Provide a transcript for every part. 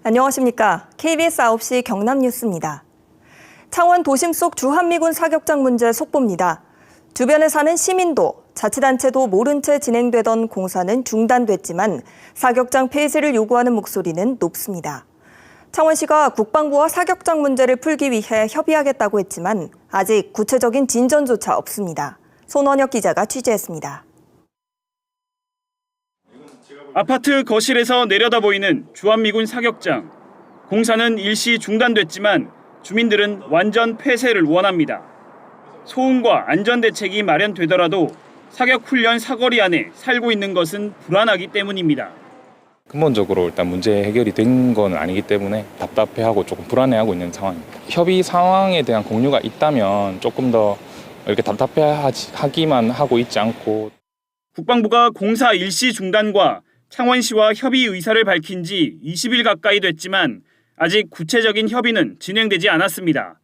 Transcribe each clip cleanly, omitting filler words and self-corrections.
안녕하십니까. KBS 9시 경남뉴스입니다. 창원 도심 속 주한미군 사격장 문제 속보입니다. 주변에 사는 시민도, 자치단체도 모른 채 진행되던 공사는 중단됐지만 사격장 폐쇄를 요구하는 목소리는 높습니다. 창원시가 국방부와 사격장 문제를 풀기 위해 협의하겠다고 했지만 아직 구체적인 진전조차 없습니다. 손원혁 기자가 취재했습니다. 아파트 거실에서 내려다 보이는 주한미군 사격장. 공사는 일시 중단됐지만 주민들은 완전 폐쇄를 원합니다. 소음과 안전대책이 마련되더라도 사격훈련 사거리 안에 살고 있는 것은 불안하기 때문입니다. 근본적으로 일단 문제 해결이 된 건 아니기 때문에 답답해하고 조금 불안해하고 있는 상황입니다. 협의 상황에 대한 공유가 있다면 조금 더 이렇게 답답해하기만 하고 있지 않고. 국방부가 공사 일시 중단과 창원시와 협의 의사를 밝힌 지 20일 가까이 됐지만 아직 구체적인 협의는 진행되지 않았습니다.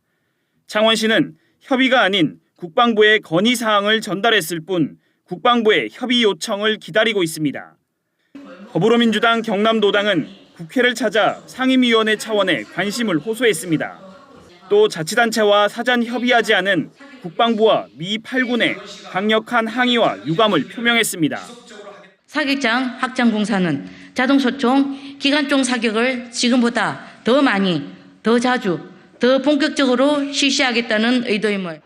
창원시는 협의가 아닌 국방부에 건의사항을 전달했을 뿐 국방부의 협의 요청을 기다리고 있습니다. 더불어민주당 경남도당은 국회를 찾아 상임위원회 차원의 관심을 호소했습니다. 또 자치단체와 사전 협의하지 않은 국방부와 미 8군의 강력한 항의와 유감을 표명했습니다. 사격장 확장 공사는 자동소총, 기관총 사격을 지금보다 더 많이, 더 자주, 더 본격적으로 실시하겠다는 의도임을.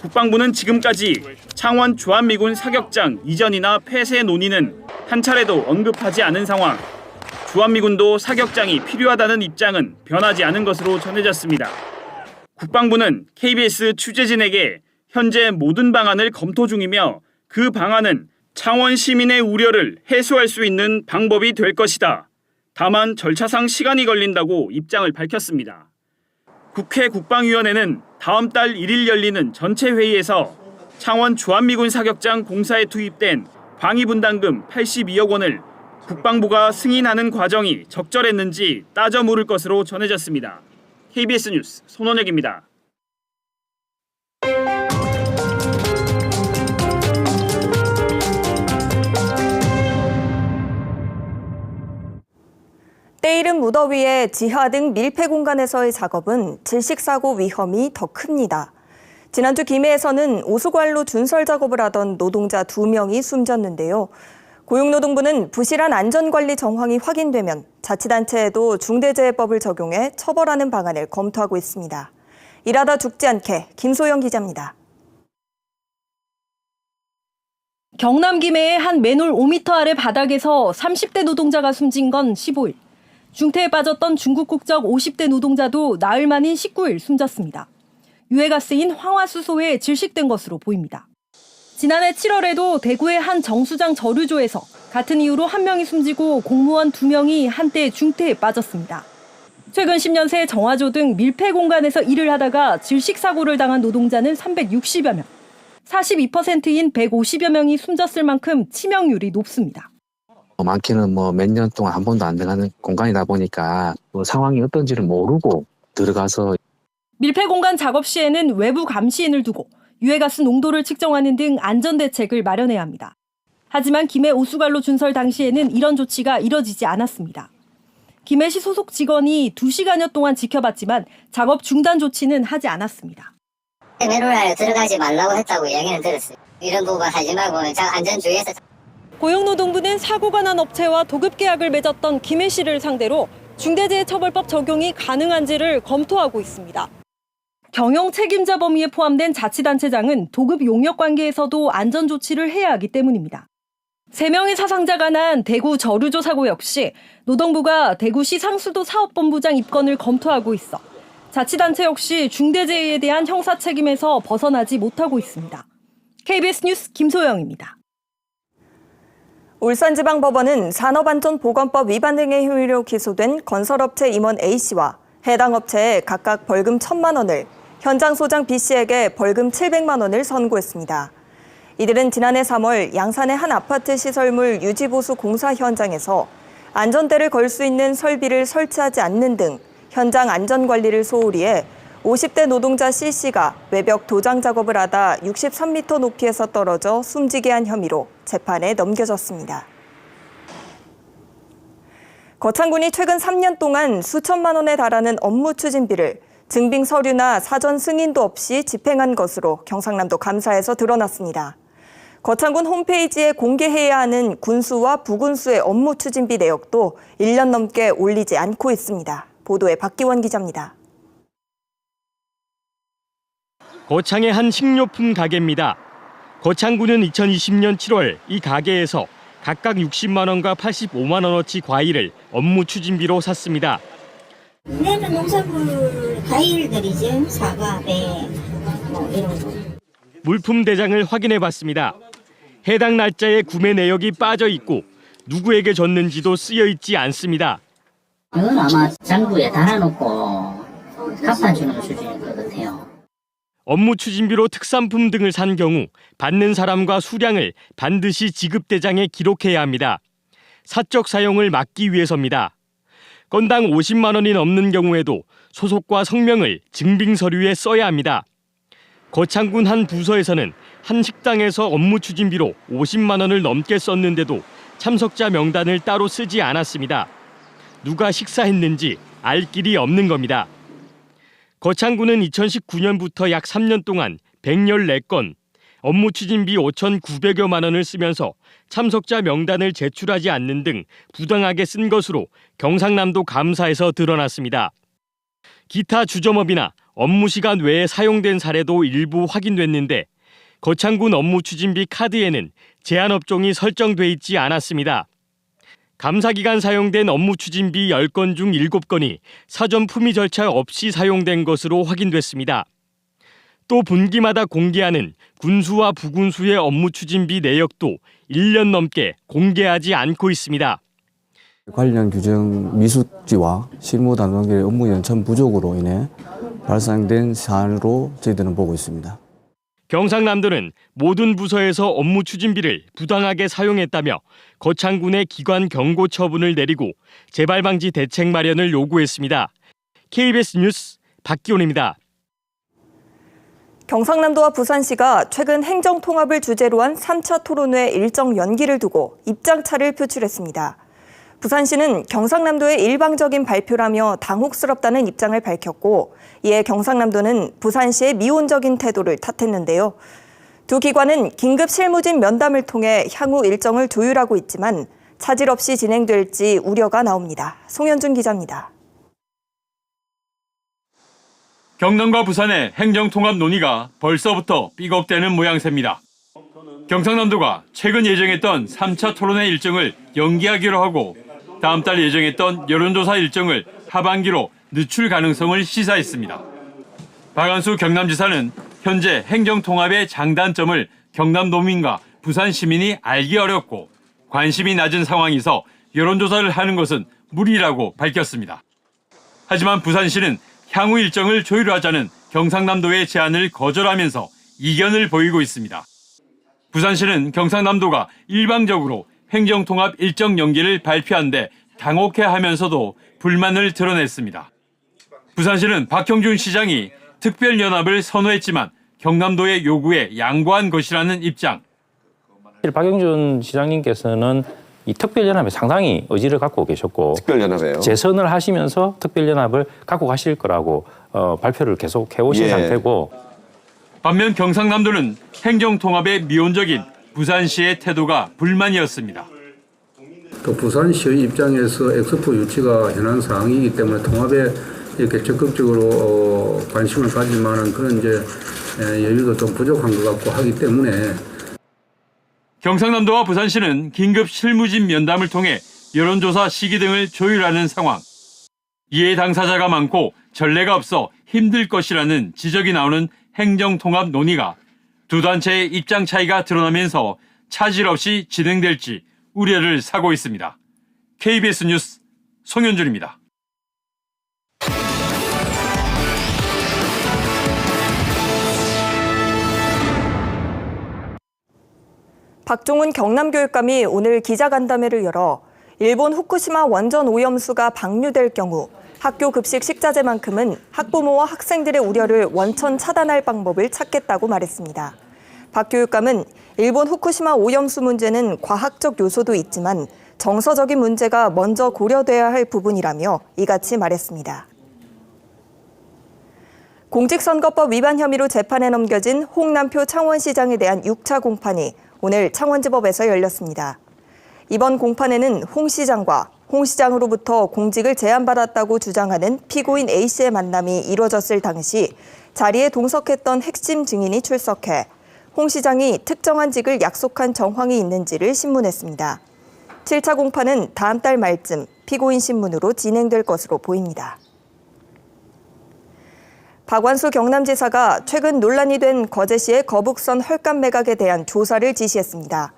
국방부는 지금까지 창원 주한미군 사격장 이전이나 폐쇄 논의는 한 차례도 언급하지 않은 상황. 주한미군도 사격장이 필요하다는 입장은 변하지 않은 것으로 전해졌습니다. 국방부는 KBS 취재진에게 현재 모든 방안을 검토 중이며 그 방안은 창원 시민의 우려를 해소할 수 있는 방법이 될 것이다. 다만 절차상 시간이 걸린다고 입장을 밝혔습니다. 국회 국방위원회는 다음 달 1일 열리는 전체 회의에서 창원 주한미군 사격장 공사에 투입된 방위분담금 82억 원을 국방부가 승인하는 과정이 적절했는지 따져 물을 것으로 전해졌습니다. KBS 뉴스 손원혁입니다. 때이른 무더위에 지하 등 밀폐 공간에서의 작업은 질식사고 위험이 더 큽니다. 지난주 김해에서는 오수관로 준설 작업을 하던 노동자 2명이 숨졌는데요. 고용노동부는 부실한 안전관리 정황이 확인되면 자치단체에도 중대재해법을 적용해 처벌하는 방안을 검토하고 있습니다. 일하다 죽지 않게 김소영 기자입니다. 경남 김해의 한 맨홀 5m 아래 바닥에서 30대 노동자가 숨진 건 15일. 중태에 빠졌던 중국 국적 50대 노동자도 나흘 만인 19일 숨졌습니다. 유해가스인 황화수소에 질식된 것으로 보입니다. 지난해 7월에도 대구의 한 정수장 저류조에서 같은 이유로 1명이 숨지고 공무원 2명이 한때 중태에 빠졌습니다. 최근 10년 새 정화조 등 밀폐 공간에서 일을 하다가 질식사고를 당한 노동자는 360여 명, 42%인 150여 명이 숨졌을 만큼 치명률이 높습니다. 많게는 몇 년 동안 한 번도 안 들어가는 공간이다 보니까 상황이 어떤지를 모르고 들어가서. 밀폐 공간 작업 시에는 외부 감시인을 두고 유해가스 농도를 측정하는 등 안전대책을 마련해야 합니다. 하지만 김해 오수관로 준설 당시에는 이런 조치가 이뤄지지 않았습니다. 김해시 소속 직원이 2시간여 동안 지켜봤지만 작업 중단 조치는 하지 않았습니다. 맨홀 안에 들어가지 말라고 했다고 이야기는 들었어요. 이런 부분 하지 말고 안전주의에서. 고용노동부는 사고가 난 업체와 도급 계약을 맺었던 김해시를 상대로 중대재해처벌법 적용이 가능한지를 검토하고 있습니다. 경영 책임자 범위에 포함된 자치단체장은 도급 용역 관계에서도 안전조치를 해야 하기 때문입니다. 3명의 사상자가 난 대구 저류조 사고 역시 노동부가 대구시 상수도 사업본부장 입건을 검토하고 있어 자치단체 역시 중대재해에 대한 형사 책임에서 벗어나지 못하고 있습니다. KBS 뉴스 김소영입니다. 울산지방법원은 산업안전보건법 위반 등의 혐의로 기소된 건설업체 임원 A씨와 해당 업체에 각각 벌금 1,000만 원을, 현장 소장 B씨에게 벌금 700만 원을 선고했습니다. 이들은 지난해 3월 양산의 한 아파트 시설물 유지보수 공사 현장에서 안전대를 걸 수 있는 설비를 설치하지 않는 등 현장 안전관리를 소홀히 해 50대 노동자 C씨가 외벽 도장 작업을 하다 63m 높이에서 떨어져 숨지게 한 혐의로 재판에 넘겨졌습니다. 거창군이 최근 3년 동안 수천만 원에 달하는 업무 추진비를 증빙 서류나 사전 승인도 없이 집행한 것으로 경상남도 감사에서 드러났습니다. 거창군 홈페이지에 공개해야 하는 군수와 부군수의 업무 추진비 내역도 1년 넘게 올리지 않고 있습니다. 보도에 박기원 기자입니다. 거창의 한 식료품 가게입니다. 거창군은 2020년 7월 이 가게에서 각각 60만 원과 85만 원어치 과일을 업무 추진비로 샀습니다. 내는 농산물 과일들이죠. 사과, 배, 이런 거. 물품 대장을 확인해 봤습니다. 해당 날짜에 구매 내역이 빠져 있고 누구에게 줬는지도 쓰여 있지 않습니다. 이건 아마 장부에 달아놓고 갚아주는 수준일 것 같아요. 업무 추진비로 특산품 등을 산 경우 받는 사람과 수량을 반드시 지급 대장에 기록해야 합니다. 사적 사용을 막기 위해서입니다. 건당 50만 원이 넘는 경우에도 소속과 성명을 증빙 서류에 써야 합니다. 거창군 한 부서에서는 한 식당에서 업무 추진비로 50만 원을 넘게 썼는데도 참석자 명단을 따로 쓰지 않았습니다. 누가 식사했는지 알 길이 없는 겁니다. 거창군은 2019년부터 약 3년 동안 114건, 업무 추진비 5,900여만 원을 쓰면서 참석자 명단을 제출하지 않는 등 부당하게 쓴 것으로 경상남도 감사에서 드러났습니다. 기타 주점업이나 업무 시간 외에 사용된 사례도 일부 확인됐는데 거창군 업무 추진비 카드에는 제한 업종이 설정돼 있지 않았습니다. 감사 기간 사용된 업무 추진비 10건 중 7건이 사전 품위 절차 없이 사용된 것으로 확인됐습니다. 또 분기마다 공개하는 군수와 부군수의 업무 추진비 내역도 1년 넘게 공개하지 않고 있습니다. 관련 규정 미숙지와 실무 단원들의 업무 연참 부족으로 인해 발생된 사안으로 저희들은 보고 있습니다. 경상남도는 모든 부서에서 업무 추진비를 부당하게 사용했다며 거창군의 기관 경고 처분을 내리고 재발 방지 대책 마련을 요구했습니다. KBS 뉴스 박기원입니다. 경상남도와 부산시가 최근 행정통합을 주제로 한 3차 토론회 일정 연기를 두고 입장차를 표출했습니다. 부산시는 경상남도의 일방적인 발표라며 당혹스럽다는 입장을 밝혔고, 이에 경상남도는 부산시의 미온적인 태도를 탓했는데요. 두 기관은 긴급 실무진 면담을 통해 향후 일정을 조율하고 있지만 차질 없이 진행될지 우려가 나옵니다. 송현준 기자입니다. 경남과 부산의 행정통합 논의가 벌써부터 삐걱대는 모양새입니다. 경상남도가 최근 예정했던 3차 토론회 일정을 연기하기로 하고 다음 달 예정했던 여론조사 일정을 하반기로 늦출 가능성을 시사했습니다. 박한수 경남지사는 현재 행정통합의 장단점을 경남도민과 부산 시민이 알기 어렵고 관심이 낮은 상황에서 여론조사를 하는 것은 무리라고 밝혔습니다. 하지만 부산시는 향후 일정을 조율하자는 경상남도의 제안을 거절하면서 이견을 보이고 있습니다. 부산시는 경상남도가 일방적으로 행정통합 일정 연기를 발표한 데 당혹해하면서도 불만을 드러냈습니다. 부산시는 박형준 시장이 특별연합을 선호했지만 경남도의 요구에 양보한 것이라는 입장. 박형준 시장님께서는 이 특별연합에 상당히 의지를 갖고 계셨고 특별연합에요. 재선을 하시면서 특별연합을 갖고 가실 거라고 발표를 계속 해오신 상태고, 반면 경상남도는 행정통합의 미온적인 부산시의 태도가 불만이었습니다. 또 부산시의 입장에서 엑스포 유치가 현안 사항이기 때문에 통합에 이렇게 적극적으로 관심을 가질 만한 그런 여유도 좀 부족한 것 같고 하기 때문에 경상남도와 부산시는 긴급 실무진 면담을 통해 여론조사 시기 등을 조율하는 상황. 이해 당사자가 많고 전례가 없어 힘들 것이라는 지적이 나오는 행정통합 논의가 두 단체의 입장 차이가 드러나면서 차질 없이 진행될지 우려를 사고 있습니다. KBS 뉴스 송현준입니다. 박종훈 경남교육감이 오늘 기자간담회를 열어 일본 후쿠시마 원전 오염수가 방류될 경우 학교 급식 식자재만큼은 학부모와 학생들의 우려를 원천 차단할 방법을 찾겠다고 말했습니다. 박 교육감은 일본 후쿠시마 오염수 문제는 과학적 요소도 있지만 정서적인 문제가 먼저 고려돼야 할 부분이라며 이같이 말했습니다. 공직선거법 위반 혐의로 재판에 넘겨진 홍남표 창원시장에 대한 6차 공판이 오늘 창원지법에서 열렸습니다. 이번 공판에는 홍 시장과 홍 시장으로부터 공직을 제안받았다고 주장하는 피고인 A씨의 만남이 이뤄졌을 당시 자리에 동석했던 핵심 증인이 출석해 홍 시장이 특정한 직을 약속한 정황이 있는지를 신문했습니다. 7차 공판은 다음 달 말쯤 피고인 신문으로 진행될 것으로 보입니다. 박완수 경남지사가 최근 논란이 된 거제시의 거북선 헐값 매각에 대한 조사를 지시했습니다.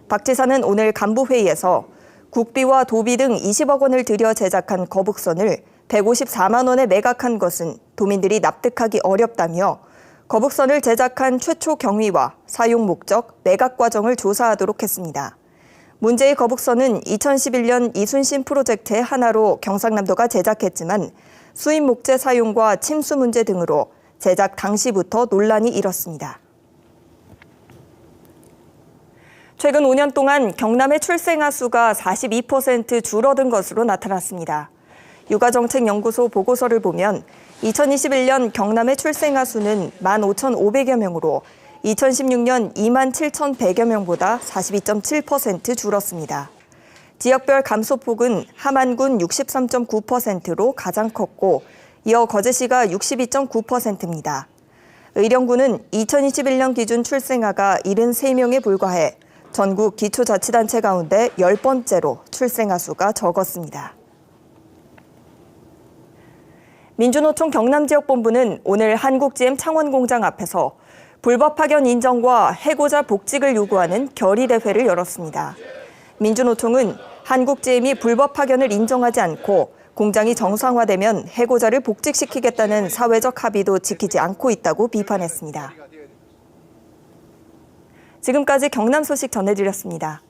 박 지사는 오늘 간부회의에서 국비와 도비 등 20억 원을 들여 제작한 거북선을 154만 원에 매각한 것은 도민들이 납득하기 어렵다며 거북선을 제작한 최초 경위와 사용 목적, 매각 과정을 조사하도록 했습니다. 문제의 거북선은 2011년 이순신 프로젝트의 하나로 경상남도가 제작했지만 수입 목재 사용과 침수 문제 등으로 제작 당시부터 논란이 일었습니다. 최근 5년 동안 경남의 출생아 수가 42% 줄어든 것으로 나타났습니다. 육아정책연구소 보고서를 보면 2021년 경남의 출생아 수는 15,500여 명으로 2016년 27,100여 명보다 42.7% 줄었습니다. 지역별 감소폭은 함안군 63.9%로 가장 컸고 이어 거제시가 62.9%입니다. 의령군은 2021년 기준 출생아가 73명에 불과해 전국 기초자치단체 가운데 10번째로 출생아 수가 적었습니다. 민주노총 경남지역본부는 오늘 한국GM 창원공장 앞에서 불법 파견 인정과 해고자 복직을 요구하는 결의대회를 열었습니다. 민주노총은 한국GM이 불법 파견을 인정하지 않고 공장이 정상화되면 해고자를 복직시키겠다는 사회적 합의도 지키지 않고 있다고 비판했습니다. 지금까지 경남 소식 전해드렸습니다.